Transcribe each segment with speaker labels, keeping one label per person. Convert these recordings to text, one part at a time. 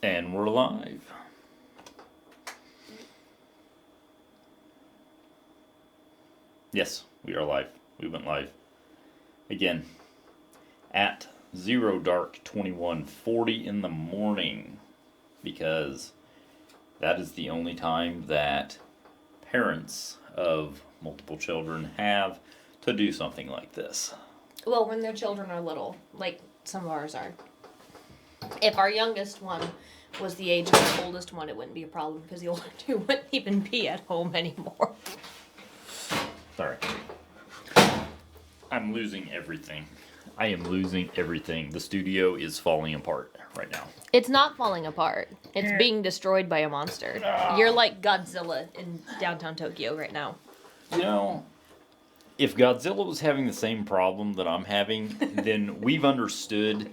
Speaker 1: And we're live. Yes, we are live. We went live. Again, at 0dark2140 in the morning. Because that is the only time that parents of multiple children have to do something like this.
Speaker 2: Well, when their children are little, like some of ours are. If our youngest one was the age of the oldest one, it wouldn't be a problem because the older two wouldn't even be at home anymore.
Speaker 1: Sorry. I'm losing everything. I am losing everything. The studio is falling apart right now.
Speaker 2: It's not falling apart. It's being destroyed by a monster. You're like Godzilla in downtown Tokyo right now.
Speaker 1: You know, if Godzilla was having the same problem that I'm having, then we've understood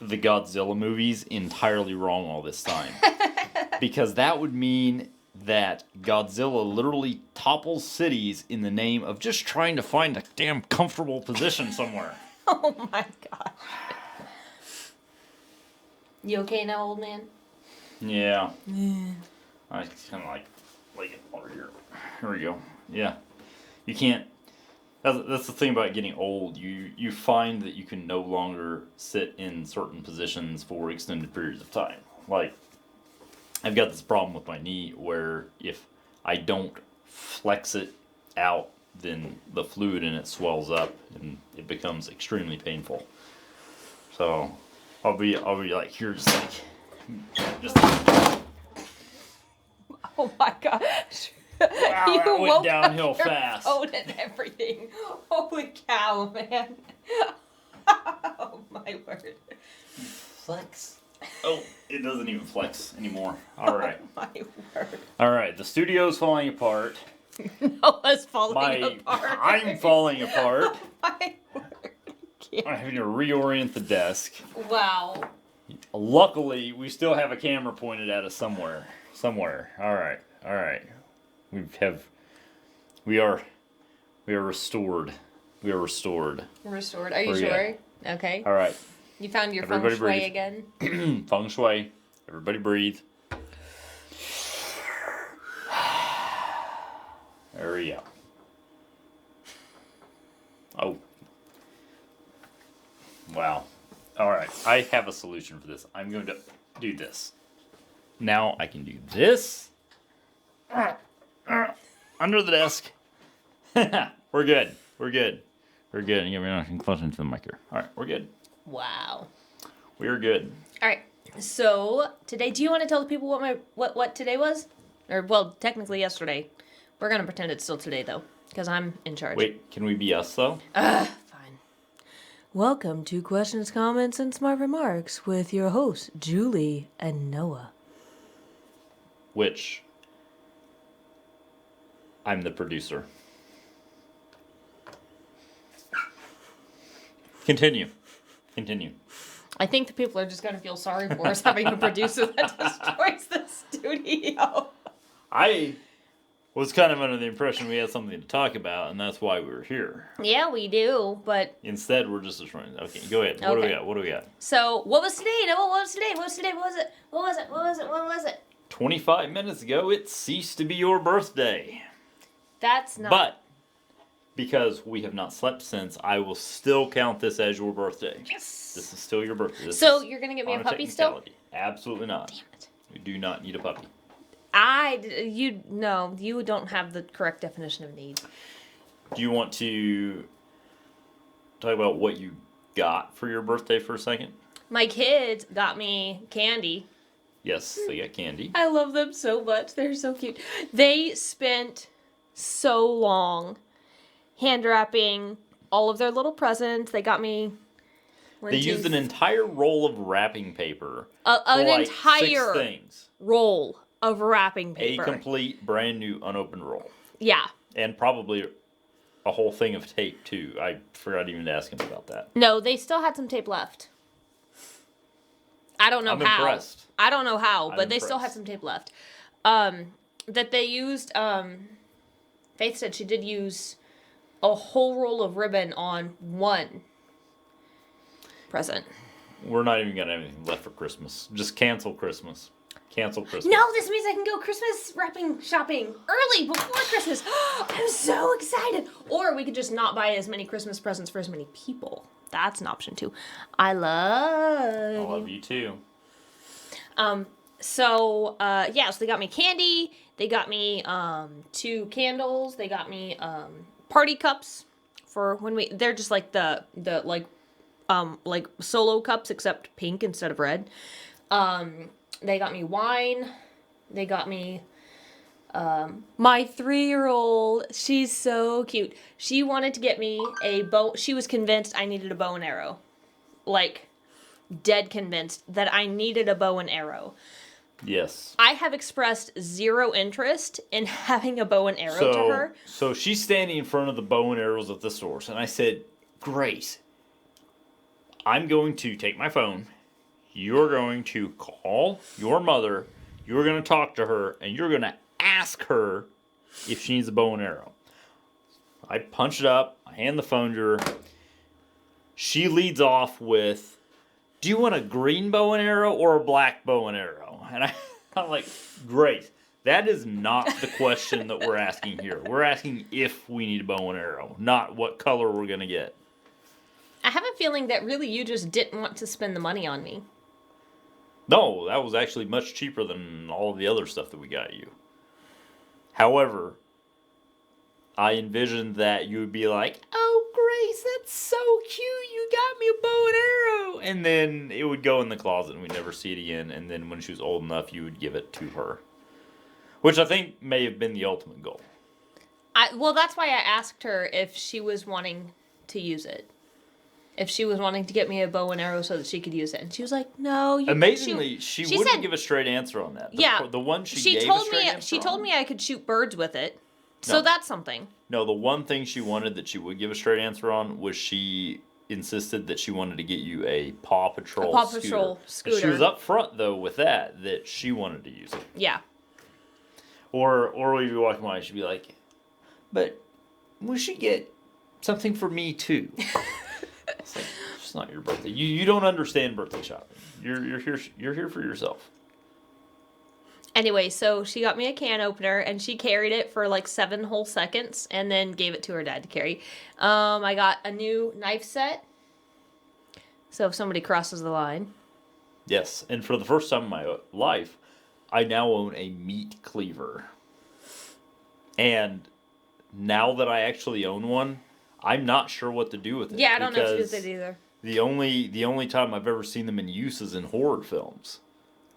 Speaker 1: the Godzilla movies entirely wrong all this time. Because that would mean that Godzilla literally topples cities in the name of just trying to find a damn comfortable position somewhere.
Speaker 2: Oh my gosh. You okay now, old man?
Speaker 1: Yeah. I kind of like it over here. Here we go. Yeah. You can't. That's the thing about getting old. You find that you can no longer sit in certain positions for extended periods of time. Like, I've got this problem with my knee where if I don't flex it out, then the fluid in it swells up and it becomes extremely painful. So I'll be like here, just.
Speaker 2: Oh my gosh.
Speaker 1: Wow, that went downhill fast.
Speaker 2: Phone and everything. Holy cow, man. Oh my word.
Speaker 1: Flex. Oh, it doesn't even flex anymore. All right.
Speaker 2: Oh my word.
Speaker 1: All right, the studio's falling apart.
Speaker 2: Noah's falling apart.
Speaker 1: I'm falling apart.
Speaker 2: Oh my word.
Speaker 1: I'm having to reorient the desk.
Speaker 2: Wow.
Speaker 1: Luckily, we still have a camera pointed at us somewhere. All right. We are restored. We are restored.
Speaker 2: Restored. Are you sure? Okay.
Speaker 1: All right.
Speaker 2: You found your
Speaker 1: Everybody
Speaker 2: feng shui
Speaker 1: breathe.
Speaker 2: again?
Speaker 1: Feng shui. Everybody breathe. There we go. Oh. Wow. All right. I have a solution for this. I'm going to do this. Now I can do this. Under the desk. We're good. We're good. We're good. We're not closer to the mic here. All right. We're good.
Speaker 2: Wow.
Speaker 1: We're good.
Speaker 2: All right. So today, do you want to tell the people what today was? Or well, technically yesterday. We're gonna pretend it's still today though, because I'm in charge.
Speaker 1: Wait, can we be us though?
Speaker 2: Fine. Welcome to Questions, Comments, and Smart Remarks with your hosts, Julie and Noah.
Speaker 1: Which I'm the producer. Continue.
Speaker 2: I think the people are just gonna feel sorry for us having a producer that destroys the studio.
Speaker 1: I was kind of under the impression we had something to talk about, and that's why we were here.
Speaker 2: Yeah, we do, but
Speaker 1: Instead, we're just destroying. Okay, go ahead. What do we got?
Speaker 2: So, what was today? Noah, what was today? What was it?
Speaker 1: 25 minutes ago, it ceased to be your birthday.
Speaker 2: That's not...
Speaker 1: But, because we have not slept since, I will still count this as your birthday.
Speaker 2: Yes!
Speaker 1: This is still your birthday.
Speaker 2: So, you're gonna get me a puppy still?
Speaker 1: Absolutely not.
Speaker 2: Damn it.
Speaker 1: We do not need a puppy.
Speaker 2: You don't have the correct definition of need.
Speaker 1: Do you want to talk about what you got for your birthday for a second?
Speaker 2: My kids got me candy.
Speaker 1: Yes, they got candy.
Speaker 2: I love them so much. They're so cute. They spent so long hand wrapping all of their little presents. They got me...
Speaker 1: They used an entire roll of wrapping paper.
Speaker 2: An
Speaker 1: like
Speaker 2: entire
Speaker 1: 6 things.
Speaker 2: roll of wrapping paper.
Speaker 1: A complete, brand new, unopened roll.
Speaker 2: Yeah.
Speaker 1: And probably a whole thing of tape, too. I forgot even to ask him about that.
Speaker 2: No, they still had some tape left. I don't know
Speaker 1: I'm
Speaker 2: how.
Speaker 1: impressed.
Speaker 2: I don't know how, but
Speaker 1: I'm
Speaker 2: they still had
Speaker 1: impressed.
Speaker 2: some tape left. That they used, Faith said she did use a whole roll of ribbon on one present.
Speaker 1: We're not even gonna have anything left for Christmas. Just cancel Christmas. Cancel Christmas.
Speaker 2: No, this means I can go Christmas wrapping shopping early before Christmas. I'm so excited. Or we could just not buy as many Christmas presents for as many people. That's an option too. I love
Speaker 1: you too.
Speaker 2: So they got me candy. They got me 2 candles. They got me party cups for when they're just like the like solo cups except pink instead of red. They got me wine. They got me my 3-year-old. She's so cute. She wanted to get me a bow. She was convinced I needed a bow and arrow. Like, dead convinced that I needed a bow and arrow.
Speaker 1: Yes.
Speaker 2: I have expressed 0 interest in having a bow and arrow to her.
Speaker 1: So she's standing in front of the bow and arrows at the source, and I said, Grace, I'm going to take my phone. You're going to call your mother. You're going to talk to her, and you're going to ask her if she needs a bow and arrow. I punch it up. I hand the phone to her. She leads off with, do you want a green bow and arrow or a black bow and arrow? And I'm like, great. That is not the question that we're asking here. We're asking if we need a bow and arrow, not what color we're going to get.
Speaker 2: I have a feeling that really you just didn't want to spend the money on me.
Speaker 1: No, that was actually much cheaper than all of the other stuff that we got you. However, I envisioned that you would be like, oh, Grace, that's so cute. You got me a bow and arrow. And then it would go in the closet and we'd never see it again. And then when she was old enough, you would give it to her. Which I think may have been the ultimate goal.
Speaker 2: Well, that's why I asked her if she was wanting to use it. If she was wanting to get me a bow and arrow so that she could use it. And she was like, no.
Speaker 1: Amazingly, she wouldn't give a straight answer on that. The one she gave a straight answer
Speaker 2: She told me I could shoot birds with it. So that's something.
Speaker 1: No, the one thing she wanted that she would give a straight answer on was she insisted that she wanted to get you a Paw Patrol scooter. She was up front, though, with that she wanted to use it.
Speaker 2: Yeah.
Speaker 1: Or we'd be walking by and she'd be like, but we should get something for me, too. It's like, it's not your birthday. You don't understand birthday shopping. You're here for yourself.
Speaker 2: Anyway, so she got me a can opener and she carried it for like 7 whole seconds and then gave it to her dad to carry. I got a new knife set. So if somebody crosses the line.
Speaker 1: Yes, and for the first time in my life, I now own a meat cleaver. And now that I actually own one, I'm not sure what to do with it.
Speaker 2: Yeah, I don't know what to do with it either.
Speaker 1: The only time I've ever seen them in use is in horror films.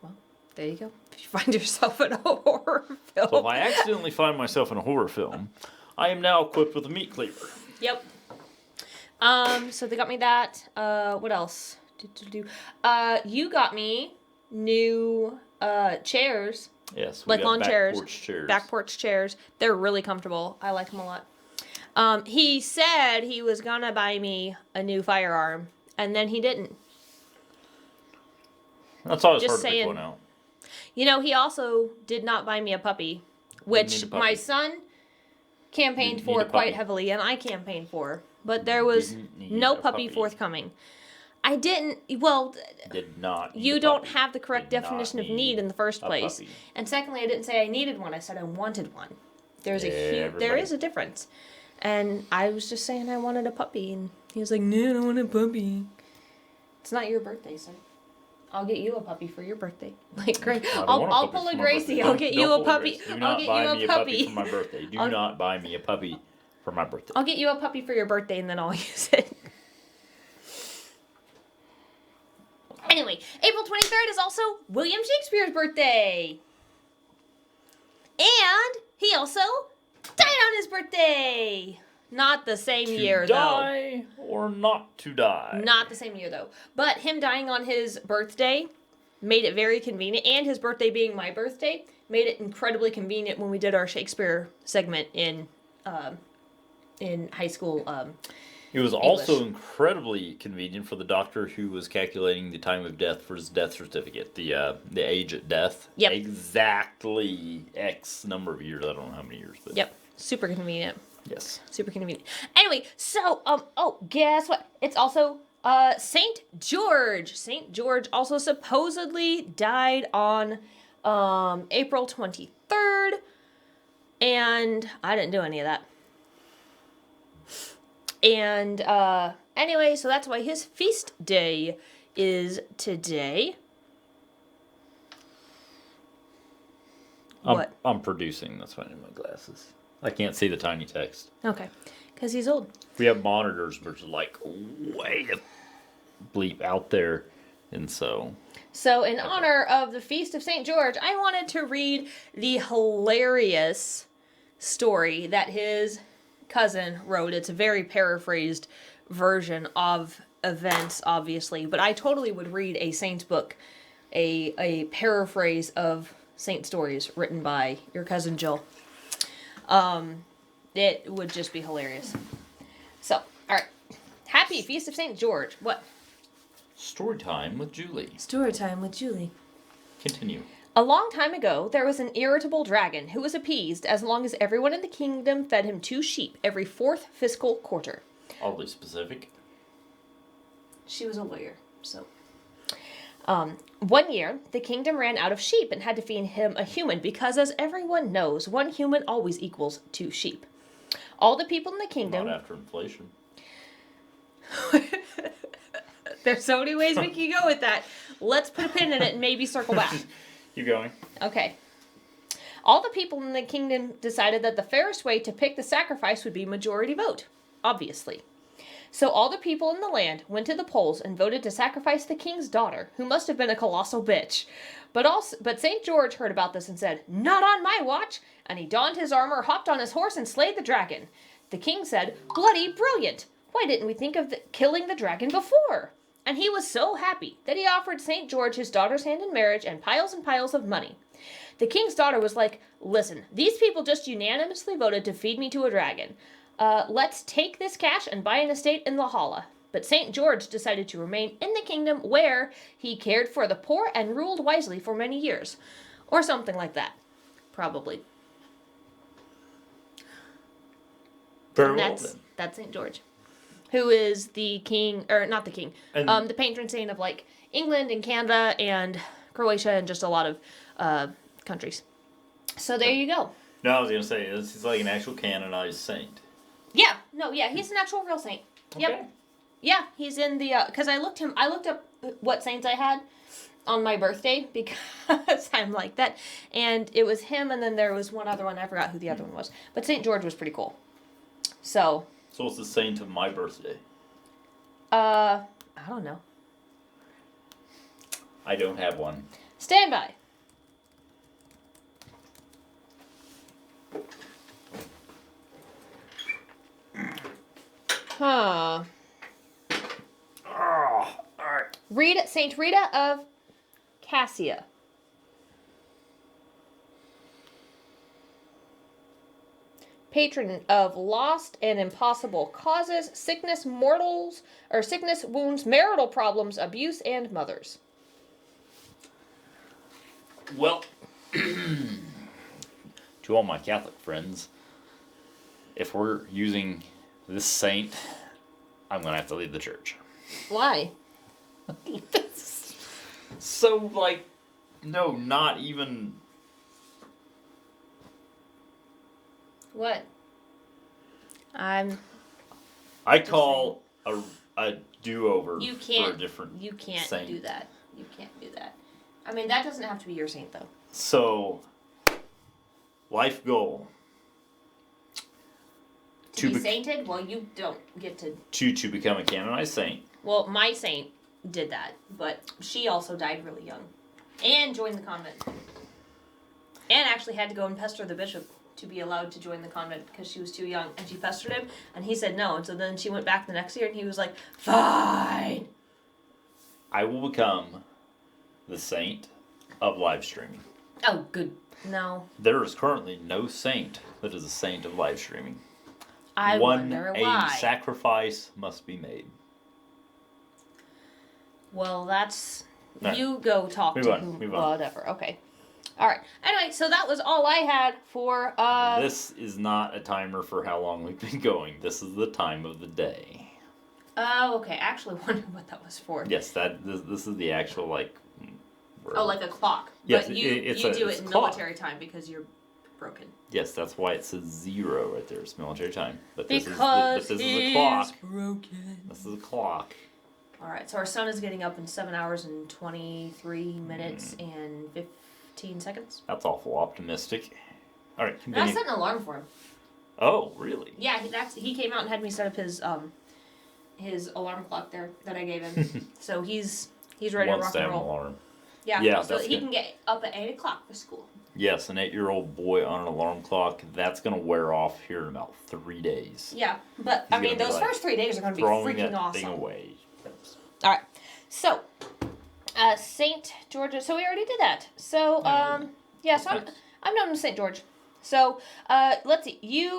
Speaker 2: Well, there you go. If you find yourself in a horror film.
Speaker 1: So if I accidentally find myself in a horror film, I am now equipped with a meat cleaver.
Speaker 2: Yep. So they got me that. What else? You got me new chairs.
Speaker 1: Yes,
Speaker 2: like lawn chairs.
Speaker 1: Porch chairs.
Speaker 2: Back porch chairs. They're really comfortable. I like them a lot. He said he was gonna buy me a new firearm, and then he didn't.
Speaker 1: That's always hard to point out.
Speaker 2: You know, he also did not buy me a puppy, which my son campaigned for quite heavily, and I campaigned for. But there was no puppy forthcoming. I didn't. Well,
Speaker 1: did not.
Speaker 2: You don't have the correct definition of need in the first place. And secondly, I didn't say I needed one. I said I wanted one. There is a difference. And I was just saying I wanted a puppy, and he was like, no, I don't want a puppy. It's not your birthday, son. I'll get you a puppy for your birthday. Like, great. I'll pull a Gracie. I'll get you a puppy.
Speaker 1: I'll get you a puppy for my birthday. Do not buy me a puppy for my birthday.
Speaker 2: I'll get you a puppy for your birthday, and then I'll use it. Anyway, April 23rd is also William Shakespeare's birthday. And he also died on his birthday. Not the same year, though. To
Speaker 1: die or not to die?
Speaker 2: Not the same year, though. But him dying on his birthday made it very convenient. And his birthday being my birthday made it incredibly convenient when we did our Shakespeare segment in high school.
Speaker 1: It was also incredibly convenient for the doctor who was calculating the time of death for his death certificate, the age at death.
Speaker 2: Yep.
Speaker 1: Exactly X number of years. I don't know how many years, but
Speaker 2: yep, super convenient.
Speaker 1: Yes.
Speaker 2: Super convenient. Anyway, so guess what? It's also Saint George. Saint George also supposedly died on April 23rd. And I didn't do any of that. And anyway, so that's why his feast day is today. What?
Speaker 1: I'm producing. That's why I need my glasses. I can't see the tiny text.
Speaker 2: Okay. Because he's old.
Speaker 1: We have monitors, which are like way bleep out there. And so...
Speaker 2: So in honor of the Feast of St. George, I wanted to read the hilarious story that his cousin wrote. It's a very paraphrased version of events, obviously. But I totally would read a saint's book, a paraphrase of saint stories written by your cousin Jill. It would just be hilarious. So, all right. Happy Feast of St. George. What?
Speaker 1: Story time with Julie.
Speaker 2: Story time with Julie.
Speaker 1: Continue.
Speaker 2: A long time ago, there was an irritable dragon who was appeased as long as everyone in the kingdom fed him 2 sheep every 4th fiscal quarter.
Speaker 1: Oddly specific.
Speaker 2: She was a lawyer, so... One year, the kingdom ran out of sheep and had to feed him a human because, as everyone knows, 1 human always equals 2 sheep. All the people in the kingdom...
Speaker 1: Not after inflation.
Speaker 2: There's so many ways we can go with that. Let's put a pin in it and maybe circle back.
Speaker 1: Keep going.
Speaker 2: Okay. All the people in the kingdom decided that the fairest way to pick the sacrifice would be majority vote, obviously. So all the people in the land went to the polls and voted to sacrifice the king's daughter, who must have been a colossal bitch. But St. George heard about this and said, "Not on my watch!" And he donned his armor, hopped on his horse, and slayed the dragon. The king said, "Bloody brilliant! Why didn't we think of killing the dragon before?" And he was so happy that he offered St. George his daughter's hand in marriage and piles of money. The king's daughter was like, "Listen, these people just unanimously voted to feed me to a dragon. Let's take this cash and buy an estate in Valhalla." But St. George decided to remain in the kingdom where he cared for the poor and ruled wisely for many years. Or something like that. Probably.
Speaker 1: Very
Speaker 2: And
Speaker 1: well
Speaker 2: that's St. George. Who is the king, or not the king,
Speaker 1: And-
Speaker 2: the patron saint of like England and Canada and Croatia and just a lot of countries. So there you go.
Speaker 1: No, I was going to say, he's like an actual canonized saint.
Speaker 2: Yeah, no, yeah, he's an actual real saint. Yep.
Speaker 1: Okay.
Speaker 2: Yeah, he's in the, because I looked up what saints I had on my birthday because I'm like that. And it was him, and then there was one other one. I forgot who the other one was. But St. George was pretty cool. So
Speaker 1: what's the saint of my birthday?
Speaker 2: I don't know.
Speaker 1: I don't have one.
Speaker 2: Stand by. Huh.
Speaker 1: Oh, alright.
Speaker 2: Rita, Saint Rita of Cassia. Patron of lost and impossible causes, sickness, wounds, marital problems, abuse, and mothers.
Speaker 1: Well, to all my Catholic friends, if we're using this saint, I'm going to have to leave the church.
Speaker 2: Why?
Speaker 1: So, like, no, not even...
Speaker 2: What? I
Speaker 1: call a do-over for a different
Speaker 2: You can't
Speaker 1: saint.
Speaker 2: do that. You can't do that. I mean, that doesn't have to be your saint, though.
Speaker 1: So, life goal.
Speaker 2: To be sainted? Well, you don't get to...
Speaker 1: To become a canonized saint.
Speaker 2: Well, my saint did that, but she also died really young. And joined the convent. And actually had to go and pester the bishop to be allowed to join the convent because she was too young. And she pestered him, and he said no. And so then she went back the next year, and he was like, "Fine."
Speaker 1: I will become the saint of live streaming.
Speaker 2: Oh, good. No.
Speaker 1: There is currently no saint that is a saint of live streaming.
Speaker 2: I wonder why.
Speaker 1: A sacrifice must be made.
Speaker 2: Well, that's...
Speaker 1: No.
Speaker 2: You go talk
Speaker 1: Move
Speaker 2: to
Speaker 1: on,
Speaker 2: whom...
Speaker 1: move on.
Speaker 2: Whatever. Okay. All right. Anyway, so that was all I had for...
Speaker 1: This is not a timer for how long we've been going. This is the time of the day.
Speaker 2: Oh, okay. I actually wondered what that was for.
Speaker 1: Yes, this is the actual like.
Speaker 2: Oh, like a clock.
Speaker 1: Yes,
Speaker 2: but you do it in military time because you're broken.
Speaker 1: Yes, that's why it says 0 right there. It's military time. But this is a clock.
Speaker 2: Broken.
Speaker 1: This is a clock.
Speaker 2: All right, so our son is getting up in 7 hours and 23 minutes and 15 seconds.
Speaker 1: That's awful optimistic. All right,
Speaker 2: continue. And I set an alarm for him.
Speaker 1: Oh, really?
Speaker 2: Yeah, he came out and had me set up his alarm clock there that I gave him. So he's ready to rock and roll.
Speaker 1: Alarm.
Speaker 2: Yeah, so he can get up at 8 o'clock for school.
Speaker 1: Yes, an 8-year-old boy on an alarm clock, that's going to wear off here in about 3 days.
Speaker 2: Yeah, but I mean, those first 3 days are going to be freaking awesome.
Speaker 1: Thing away.
Speaker 2: All right, so St. George. So we already did that. So yeah, so I'm known as St. George. So let's see.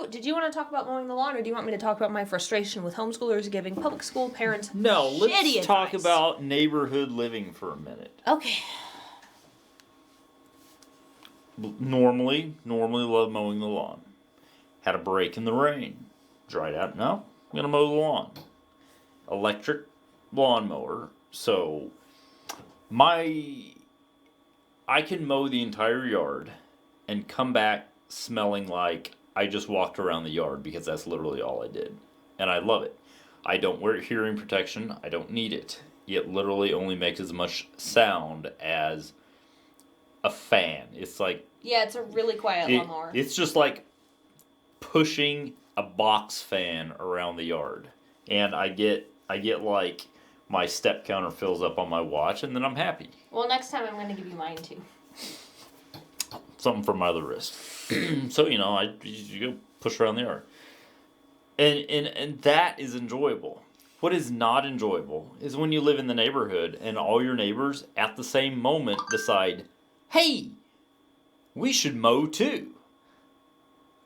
Speaker 2: Did you want to talk about mowing the lawn, or do you want me to talk about my frustration with homeschoolers giving public school parents?
Speaker 1: No, let's talk
Speaker 2: advice.
Speaker 1: about neighborhood living for a minute.
Speaker 2: Okay.
Speaker 1: Normally love mowing the lawn. Had a break in the rain. Dried out. No, I'm gonna mow the lawn. Electric lawnmower. So I can mow the entire yard and come back smelling like I just walked around the yard because that's literally all I did. And I love it. I don't wear hearing protection. I don't need it. It literally only makes as much sound as a fan. It's like...
Speaker 2: Yeah, it's a really quiet lawnmower.
Speaker 1: It's just like pushing a box fan around the yard. And I get like my step counter fills up on my watch and then I'm happy.
Speaker 2: Well, next time I'm going to give you mine too.
Speaker 1: Something for my other wrist. So, you go push around the yard. And that is enjoyable. What is not enjoyable is when you live in the neighborhood and all your neighbors at the same moment decide, hey, we should mow too.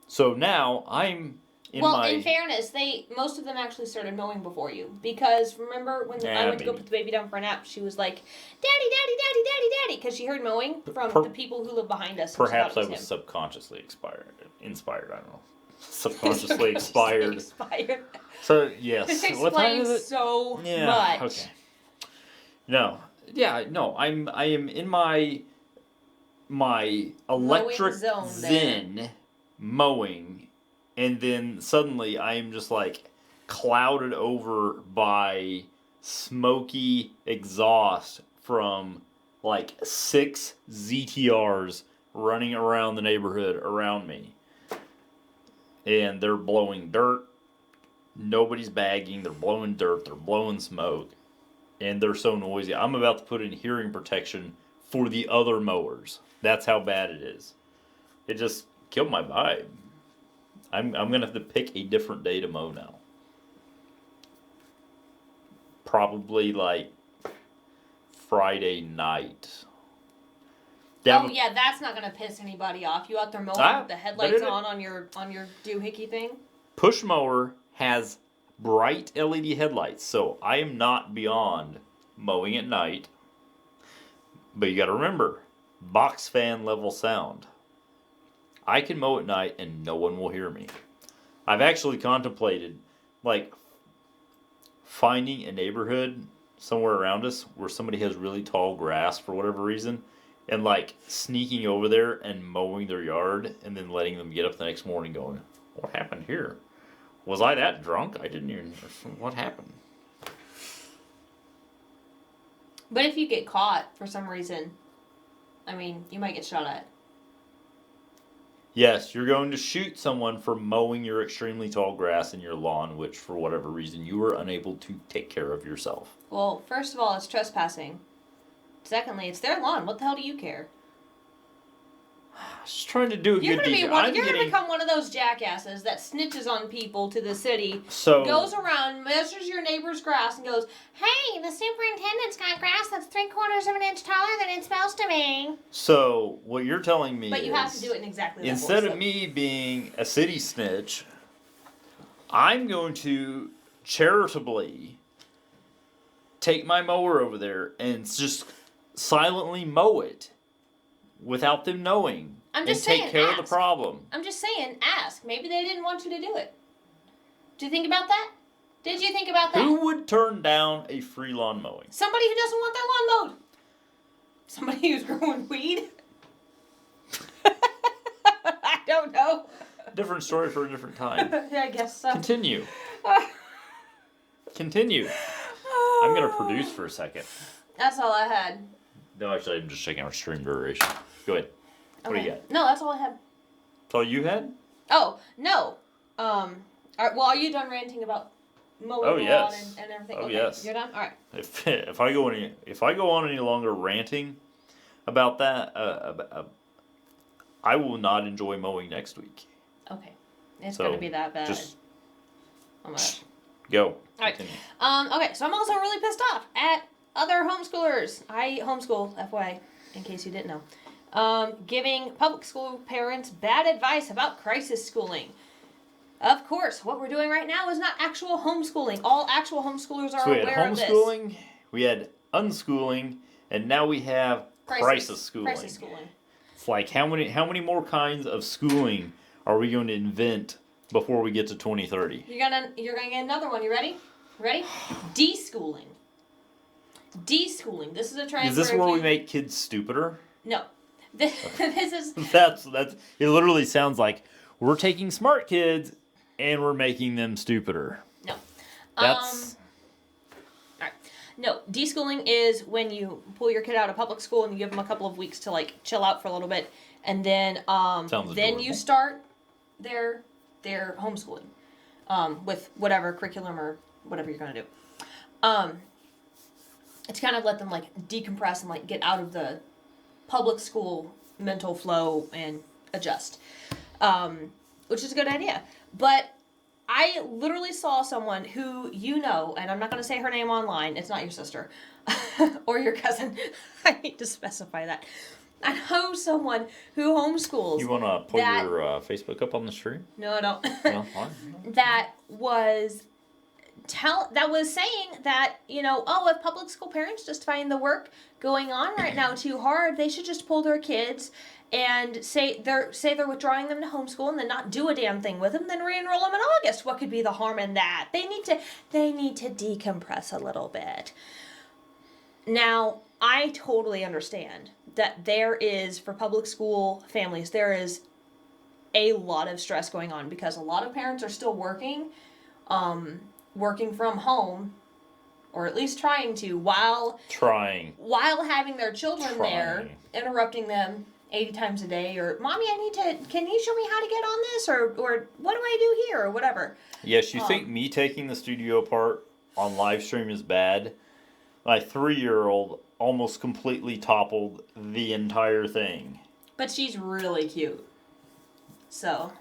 Speaker 1: So now I'm in
Speaker 2: fairness, most of them actually started mowing before you. Because remember when I went to go put the baby down for a nap, she was like, Daddy, Daddy, Daddy, Daddy, Daddy, because she heard mowing from the people who live behind us.
Speaker 1: Perhaps I was subconsciously inspired, I don't know. Subconsciously expired. So, yes.
Speaker 2: This explains so much.
Speaker 1: Okay. No. Yeah, no, I am in my electric zen mowing, and then suddenly I am just like clouded over by smoky exhaust from like 6 ZTRs running around the neighborhood around me. And they're blowing dirt. Nobody's bagging. They're blowing dirt. They're blowing smoke. And they're so noisy. I'm about to put in hearing protection for the other mowers. That's how bad it is. It just killed my vibe. I'm going to have to pick a different day to mow now. Probably like Friday night.
Speaker 2: Yeah, that's not gonna piss anybody off. You out there mowing with the headlights on your doohickey thing?
Speaker 1: Push mower has bright LED headlights, so I am not beyond mowing at night. But you got to remember, box fan level sound. I can mow at night and no one will hear me. I've actually contemplated like finding a neighborhood somewhere around us where somebody has really tall grass for whatever reason, and like sneaking over there and mowing their yard and then letting them get up the next morning going, what happened here? Was I that drunk? I didn't even... What happened?
Speaker 2: But if you get caught for some reason, I mean, you might get shot at.
Speaker 1: Yes, you're going to shoot someone for mowing your extremely tall grass in your lawn, which for whatever reason you were unable to take care of yourself.
Speaker 2: Well, first of all, it's trespassing. Secondly, it's their lawn. What the hell do you care?
Speaker 1: Just trying to do a good deed. You're going to become
Speaker 2: one of those jackasses that snitches on people to the city, goes around, measures your neighbor's grass, and goes, hey, the superintendent's got grass that's 3/4 of an inch taller than it's supposed to be.
Speaker 1: So, what you're telling me
Speaker 2: But you have to do it in exactly that
Speaker 1: instead of me being a city snitch, I'm going to charitably take my mower over there and just silently mow it without them knowing.
Speaker 2: I'm just saying,
Speaker 1: take care of the problem.
Speaker 2: I'm just saying, ask. Maybe they didn't want you to do it. Do you think about that? Did you think about that?
Speaker 1: Who would turn down a free lawn mowing?
Speaker 2: Somebody who doesn't want their lawn mowed. Somebody who's growing weed. I don't know.
Speaker 1: Different story for a different time.
Speaker 2: Yeah, I guess so.
Speaker 1: Continue. Continue. I'm going to produce for a second.
Speaker 2: That's all I had.
Speaker 1: No, actually, I'm just checking our stream duration. Go ahead. What do you got?
Speaker 2: No, that's all I had.
Speaker 1: That's all you had?
Speaker 2: Oh, no. Are you done ranting about mowing the lawn and everything?
Speaker 1: Oh,
Speaker 2: okay.
Speaker 1: yes.
Speaker 2: You're done? All right.
Speaker 1: If I go on any longer ranting about that, I will not enjoy mowing next week.
Speaker 2: Okay. It's going to be that bad.
Speaker 1: Just
Speaker 2: oh my God.
Speaker 1: go.
Speaker 2: All right. Okay, so I'm also really pissed off at other homeschoolers. I homeschool, FYI, in case you didn't know. Giving public school parents bad advice about crisis schooling. Of course, what we're doing right now is not actual homeschooling. All actual homeschoolers are aware of this.
Speaker 1: So we had homeschooling, we had unschooling, and now we have crisis schooling.
Speaker 2: Crisis schooling.
Speaker 1: It's like how many more kinds of schooling are we going to invent before we get to 2030? You're
Speaker 2: gonna get another one. You ready? Ready? Deschooling. Deschooling. This is a trend.
Speaker 1: Is this where we make kids stupider?
Speaker 2: No. This is.
Speaker 1: That's. It literally sounds like we're taking smart kids and we're making them stupider.
Speaker 2: No.
Speaker 1: That's.
Speaker 2: All right. No, deschooling is when you pull your kid out of public school and you give them a couple of weeks to like chill out for a little bit, and then you start their homeschooling with whatever curriculum or whatever you're gonna do. It's kind of let them like decompress and like get out of the public school mental flow and adjust, which is a good idea. But I literally saw someone who and I'm not going to say her name online. It's not your sister or your cousin. I need to specify that. I know someone who homeschools.
Speaker 1: You want to pull your Facebook up on the stream?
Speaker 2: No, I don't.
Speaker 1: No, fine.
Speaker 2: That was saying that, if public school parents just find the work going on right now too hard, they should just pull their kids and say they're withdrawing them to homeschool and then not do a damn thing with them, then re-enroll them in August. What could be the harm in that? They need to decompress a little bit. Now, I totally understand that there is, for public school families, there is a lot of stress going on because a lot of parents are still working from home, or at least trying to, while having their children there, interrupting them 80 times a day, or Mommy, can you show me how to get on this, or what do I do here, or whatever.
Speaker 1: Yes, you think me taking the studio apart on live stream is bad? My 3-year-old almost completely toppled the entire thing.
Speaker 2: But she's really cute. So.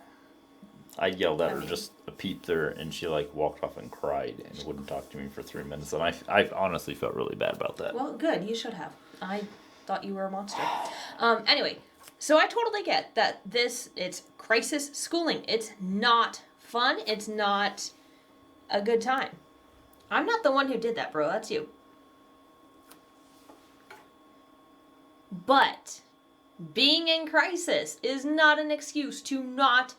Speaker 1: I yelled at her just a peep there, and she walked off and cried and wouldn't talk to me for 3 minutes. And I honestly felt really bad about that.
Speaker 2: Well, good. You should have. I thought you were a monster. Anyway, so I totally get that it's crisis schooling. It's not fun. It's not a good time. I'm not the one who did that, bro. That's you. But being in crisis is not an excuse to not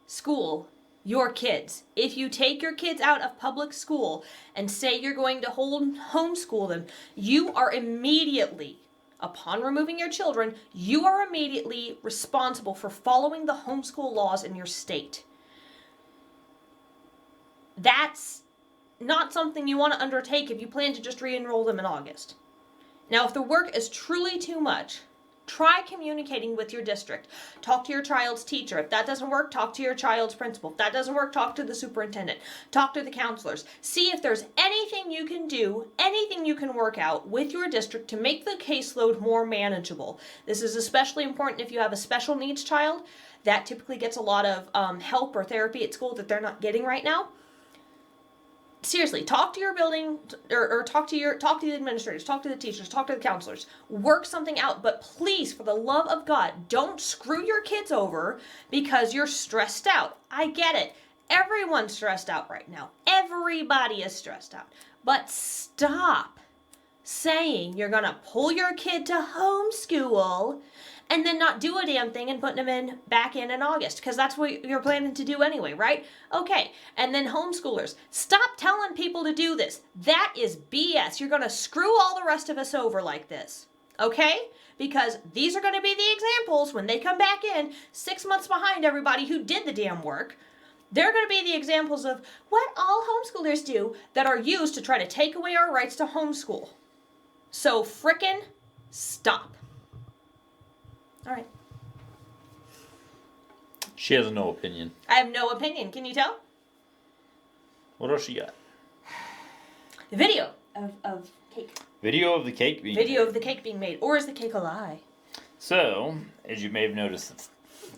Speaker 2: school your kids. If you take your kids out of public school and say you're going to homeschool them, you are immediately, upon removing your children, you are immediately responsible for following the homeschool laws in your state. That's not something you want to undertake if you plan to just re-enroll them in August. Now, if the work is truly too much, try communicating with your district. Talk to your child's teacher. If that doesn't work, talk to your child's principal. If that doesn't work, talk to the superintendent. Talk to the counselors. See if there's anything you can do, anything you can work out with your district to make the caseload more manageable. This is especially important if you have a special needs child that typically gets a lot of help or therapy at school that they're not getting right now. Seriously, talk to your building, or talk to the administrators, talk to the teachers, talk to the counselors. Work something out, but please, for the love of God, don't screw your kids over because you're stressed out. I get it. Everyone's stressed out right now. Everybody is stressed out. But stop saying you're going to pull your kid to homeschool and then not do a damn thing and putting them back in August, because that's what you're planning to do anyway, right? Okay. And then homeschoolers, stop telling people to do this. That is BS. You're going to screw all the rest of us over like this. Okay? Because these are going to be the examples when they come back in 6 months behind everybody who did the damn work. They're going to be the examples of what all homeschoolers do that are used to try to take away our rights to homeschool. So frickin' stop. All right.
Speaker 1: She has no opinion.
Speaker 2: I have no opinion. Can you tell?
Speaker 1: What else she got?
Speaker 2: Video of cake.
Speaker 1: Video of the cake being made.
Speaker 2: Video of the cake being made. Or is the cake a lie?
Speaker 1: So, as you may have noticed,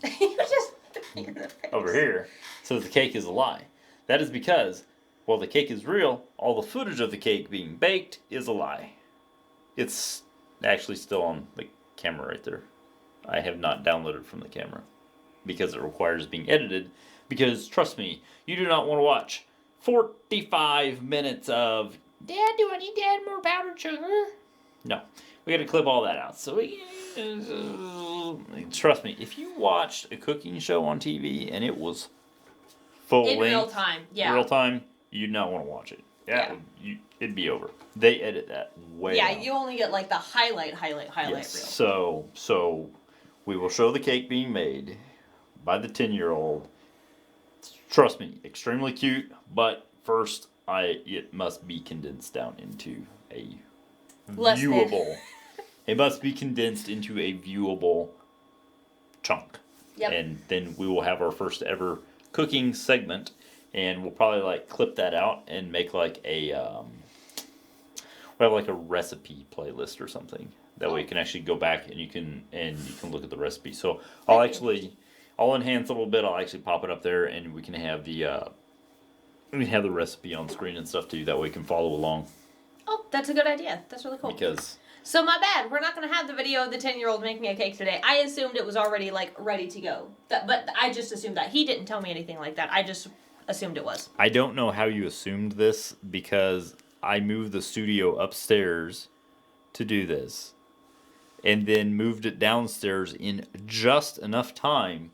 Speaker 2: You just in the face.
Speaker 1: over here, says the cake is a lie. That is because, while the cake is real, all the footage of the cake being baked is a lie. It's actually still on the camera right there. I have not downloaded from the camera because it requires being edited. Because, trust me, you do not want to watch 45 minutes of, Dad, do I need to add more powdered sugar? No. We got to clip all that out. So, trust me, if you watched a cooking show on TV and it was full length,
Speaker 2: real time, yeah.
Speaker 1: real time, you'd not want to watch it. It'd be over. They edit that way out.
Speaker 2: You only get like the highlight
Speaker 1: Yes.
Speaker 2: reel.
Speaker 1: So we will show the cake being made by the 10-year-old. Trust me, extremely cute, but first it must be condensed down into a viewable. It must be condensed into a viewable chunk.
Speaker 2: Yep.
Speaker 1: And then we will have our first ever cooking segment, and we'll probably like clip that out and make like a we'll have like a recipe playlist or something. That way you can actually go back and you can look at the recipe. So I'll enhance a little bit. I'll actually pop it up there, and we can have the recipe on screen and stuff too. That way you can follow along.
Speaker 2: Oh, that's a good idea. That's really cool. So my bad. We're not going to have the video of the 10-year-old making a cake today. I assumed it was already like ready to go. But I just assumed that. He didn't tell me anything like that. I just assumed it was.
Speaker 1: I don't know how you assumed this because I moved the studio upstairs to do this, and then moved it downstairs in just enough time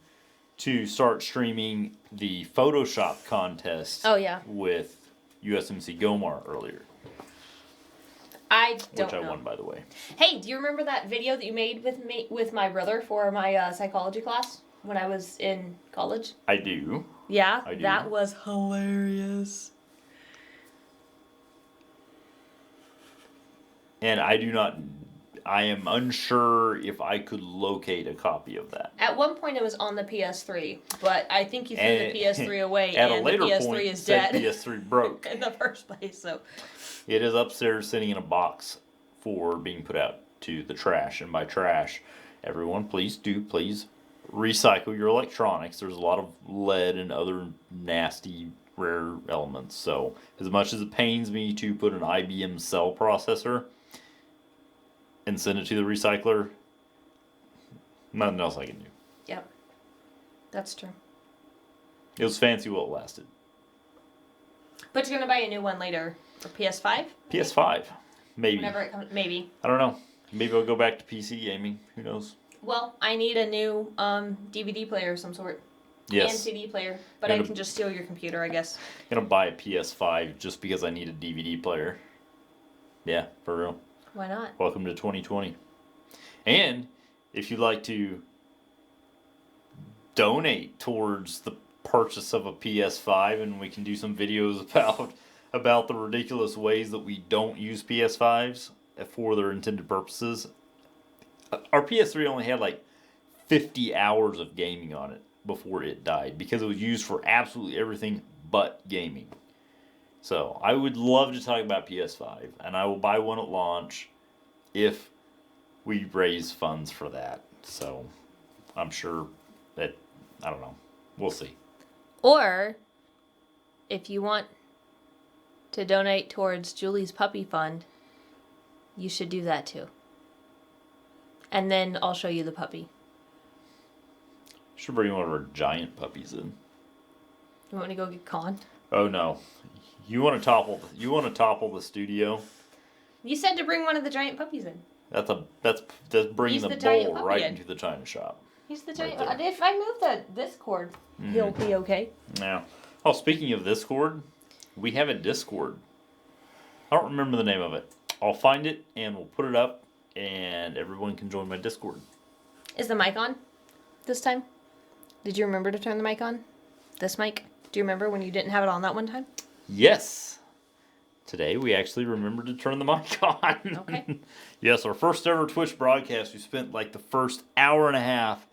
Speaker 1: to start streaming the Photoshop contest.
Speaker 2: Oh, yeah.
Speaker 1: With USMC Gomar earlier.
Speaker 2: I don't know.
Speaker 1: Which I won, by the way.
Speaker 2: Hey, do you remember that video that you made with my brother for my psychology class when I was in college?
Speaker 1: I do.
Speaker 2: Yeah,
Speaker 1: I do.
Speaker 2: That was hilarious.
Speaker 1: And I am unsure if I could locate a copy of that.
Speaker 2: At one point it was on the PS3, but I think you threw the PS3 away
Speaker 1: at
Speaker 2: and
Speaker 1: a later
Speaker 2: the PS3
Speaker 1: point,
Speaker 2: is dead.
Speaker 1: PS3 broke.
Speaker 2: In the first place, so.
Speaker 1: It is upstairs sitting in a box for being put out to the trash. And by trash, everyone, please recycle your electronics. There's a lot of lead and other nasty rare elements. So as much as it pains me to put an IBM cell processor and send it to the recycler, nothing else I can do.
Speaker 2: Yep. That's true.
Speaker 1: It was fancy while it lasted.
Speaker 2: But you're going to buy a new one later for PS5?
Speaker 1: PS5. Maybe.
Speaker 2: Whenever it comes, maybe.
Speaker 1: I don't know. Maybe I'll go back to PC gaming. Who knows?
Speaker 2: Well, I need a new DVD player of some sort.
Speaker 1: Yes.
Speaker 2: And CD player. But I can just steal your computer, I guess.
Speaker 1: I'm going to buy a PS5 just because I need a DVD player. Yeah, for real.
Speaker 2: Why not?
Speaker 1: Welcome to 2020. And if you'd like to donate towards the purchase of a PS5, and we can do some videos about the ridiculous ways that we don't use PS5s for their intended purposes. Our PS3 only had like 50 hours of gaming on it before it died because it was used for absolutely everything but gaming. So I would love to talk about PS5, and I will buy one at launch if we raise funds for that. So I'm sure that, I don't know, we'll see.
Speaker 2: Or if you want to donate towards Julie's puppy fund, you should do that too. And then I'll show you the puppy.
Speaker 1: Should bring one of our giant puppies in.
Speaker 2: You want me to go get Con?
Speaker 1: Oh no. You want to topple the studio?
Speaker 2: You said to bring one of the giant puppies in.
Speaker 1: That's bringing
Speaker 2: He's
Speaker 1: the
Speaker 2: the giant
Speaker 1: bowl
Speaker 2: puppy
Speaker 1: right
Speaker 2: head.
Speaker 1: into the china shop.
Speaker 2: He's the giant.
Speaker 1: Right there.
Speaker 2: If I move this cord, he'll be okay.
Speaker 1: Now, oh, speaking of Discord, we have a Discord. I don't remember the name of it. I'll find it and we'll put it up, and everyone can join my Discord.
Speaker 2: Is the mic on this time? Did you remember to turn the mic on? This mic? Do you remember when you didn't have it on that one time?
Speaker 1: Yes. Today we actually remembered to turn the mic on.
Speaker 2: Okay.
Speaker 1: Yes, our first ever Twitch broadcast. We spent like the first hour and a half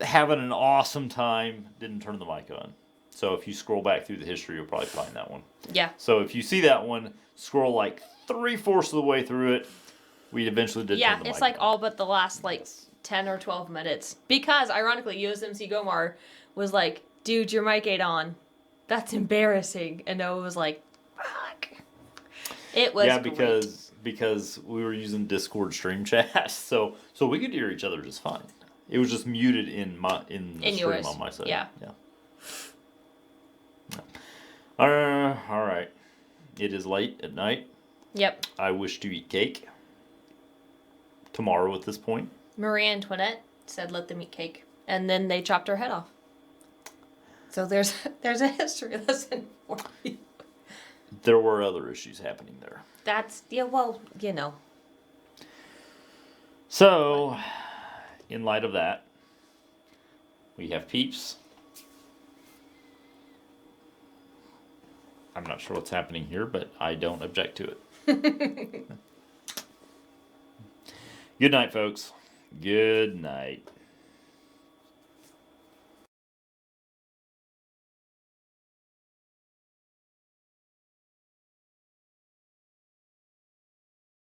Speaker 1: having an awesome time. Didn't turn the mic on. So if you scroll back through the history, you'll probably find that one.
Speaker 2: Yeah.
Speaker 1: So if you see that one, scroll like 3/4 of the way through it. We eventually did turn the mic on.
Speaker 2: Yeah, it's like all but the last like 10 or 12 minutes. Because ironically, USMC Gomar was like, dude, your mic ain't on. That's embarrassing. And Noah was like, fuck. It was
Speaker 1: because we were using Discord stream chat, so we could hear each other just fine. It was just muted in the stream
Speaker 2: yours.
Speaker 1: on my side.
Speaker 2: Yeah.
Speaker 1: All right. It is late at night.
Speaker 2: Yep.
Speaker 1: I wish to eat cake tomorrow at this point.
Speaker 2: Marie Antoinette said, let them eat cake. And then they chopped her head off. So there's a history lesson for you.
Speaker 1: There were other issues happening there.
Speaker 2: That's, yeah, well, you know.
Speaker 1: So, in light of that, we have Peeps. I'm not sure what's happening here, but I don't object to it. Good night, folks. Good night.